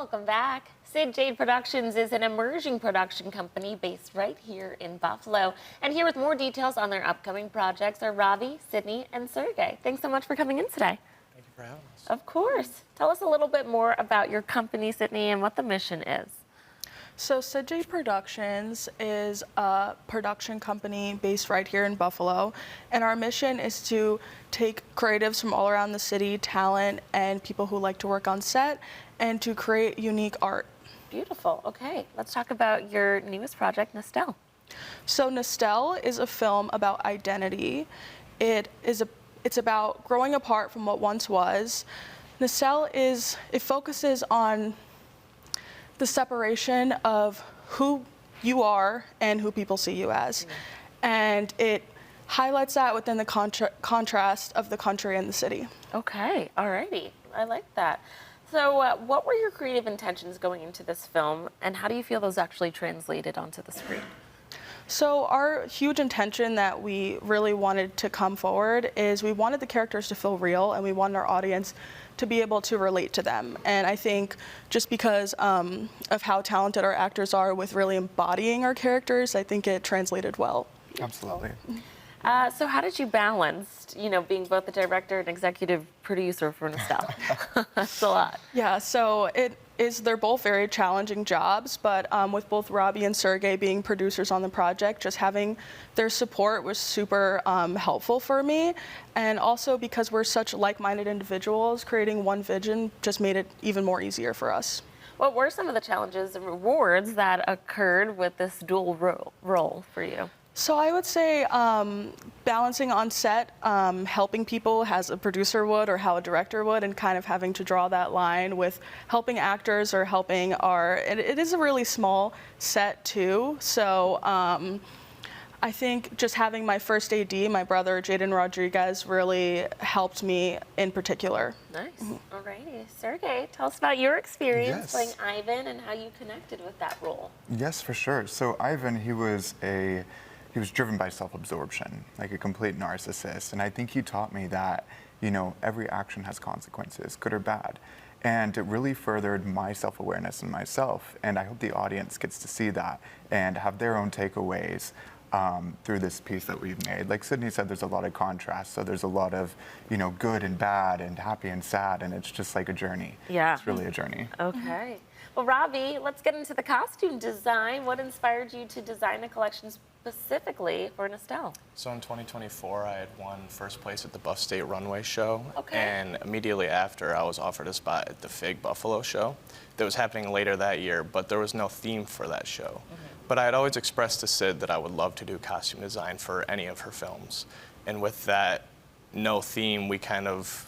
Welcome back. Cyd Jade Productions is an emerging production company based right here in Buffalo. And here with more details on their upcoming projects are Ravi, Sydney, and Sergey. Thanks so much for coming in today. Thank you for having us. Of course. Tell us a little bit more about your company, Sydney, and what the mission is. So Cyd Jade Productions is a production company based right here in Buffalo, and our mission is to take creatives from all around the city, talent, and people who like to work on set, and to create unique art. Beautiful. Okay, let's talk about your newest project, Nastell. So Nastell is a film about identity. It's about growing apart from what once was. Nastell focuses on the separation of who you are and who people see you as. And it highlights that within the contrast of the country and the city. Okay, alrighty. I like that. So what were your creative intentions going into this film, and how do you feel those actually translated onto the screen? So our huge intention that we really wanted to come forward is we wanted the characters to feel real, and we wanted our audience to be able to relate to them. And I think just because of how talented our actors are with really embodying our characters, I think it translated well. Absolutely. So how did you balance, being both the director and executive producer for Nastell? That's a lot. Yeah, so they're both very challenging jobs, but with both Ravi and Sergey being producers on the project, just having their support was super helpful for me. And also because we're such like-minded individuals, creating one vision just made it even more easier for us. What were some of the challenges and rewards that occurred with this dual role for you? So I would say balancing on set, helping people as a producer would or how a director would, and kind of having to draw that line with helping actors or helping it is a really small set too. So I think just having my first AD, my brother Jaden Rodriguez, really helped me in particular. Nice. Alrighty. Sergey, tell us about your experience Yes. playing Ivan and how you connected with that role. Yes, for sure. So Ivan, he was driven by self-absorption, like a complete narcissist. And I think he taught me that, every action has consequences, good or bad. And it really furthered my self-awareness in myself. And I hope the audience gets to see that and have their own takeaways through this piece that we've made. Like Sydney said, there's a lot of contrast. So there's a lot of, good and bad and happy and sad. And it's just like a journey. Yeah. It's really a journey. Okay. Well, Ravi, let's get into the costume design. What inspired you to design a collection specifically for Nastell? So in 2024, I had won first place at the Buff State Runway show. Okay. And immediately after, I was offered a spot at the Fig Buffalo show that was happening later that year, but there was no theme for that show. But I had always expressed to Cyd that I would love to do costume design for any of her films. And with that no theme, we kind of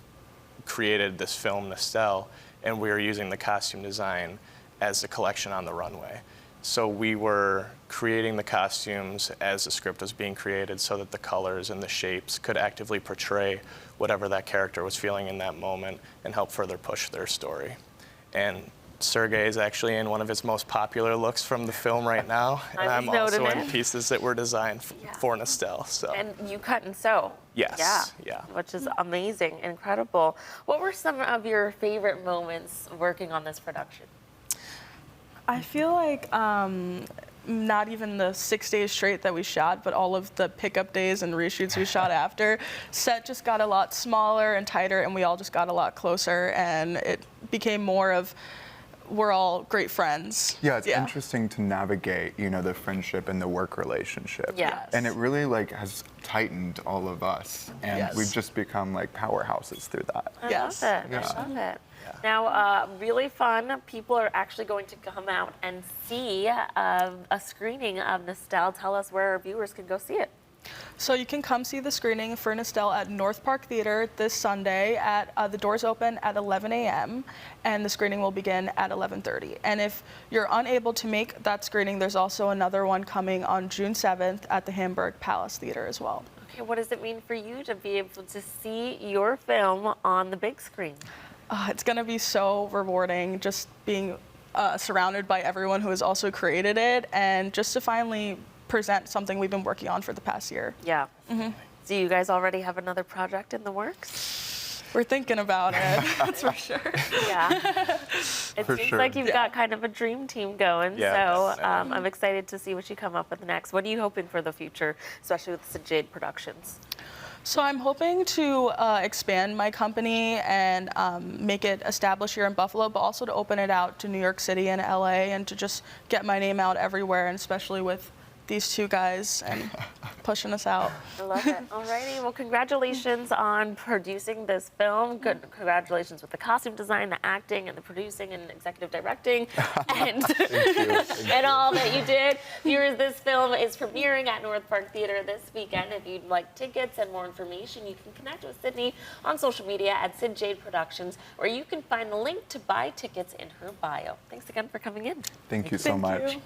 created this film, Nastell, and we were using the costume design as the collection on the runway. So we were creating the costumes as the script was being created so that the colors and the shapes could actively portray whatever that character was feeling in that moment and help further push their story. And Sergey is actually in one of his most popular looks from the film right now, and I'm also in pieces that were designed for Nastell. So. And you cut and sew. Yes. Yeah. Which is amazing, incredible. What were some of your favorite moments working on this production? I feel like not even the 6 days straight that we shot, but all of the pickup days and reshoots we shot after, set just got a lot smaller and tighter, and we all just got a lot closer, and it became more of we're all great friends. Yeah, it's interesting to navigate, the friendship and the work relationship. Yes. And it really has tightened all of us, and we've just become like powerhouses through that. I love it. I love it. Now, really fun. People are actually going to come out and see a screening of Nastell. Tell us where our viewers can go see it. So you can come see the screening for Nastell at North Park Theater this Sunday. The doors open at 11 a.m. and the screening will begin at 11:30. And if you're unable to make that screening, there's also another one coming on June 7th at the Hamburg Palace Theater as well. Okay, what does it mean for you to be able to see your film on the big screen? It's going to be so rewarding just being surrounded by everyone who has also created it, and just to finally present something we've been working on for the past year. Yeah. Do you guys already have another project in the works? We're thinking about it. That's for sure. Yeah. It For seems sure. like you've got kind of a dream team going. Yeah, so definitely. I'm excited to see what you come up with next. What are you hoping for the future, especially with Cyd Jade Productions? So I'm hoping to expand my company and make it established here in Buffalo, but also to open it out to New York City and LA, and to just get my name out everywhere, and especially with these two guys and pushing us out. I love it. Alrighty, well, congratulations on producing this film. Good, congratulations with the costume design, the acting, and the producing and executive directing, and and all that you did. Viewers, this film is premiering at North Park Theater this weekend. If you'd like tickets and more information, you can connect with Sydney on social media at Cyd Jade Productions, or you can find the link to buy tickets in her bio. Thanks again for coming in. Thank you so Thank much. you.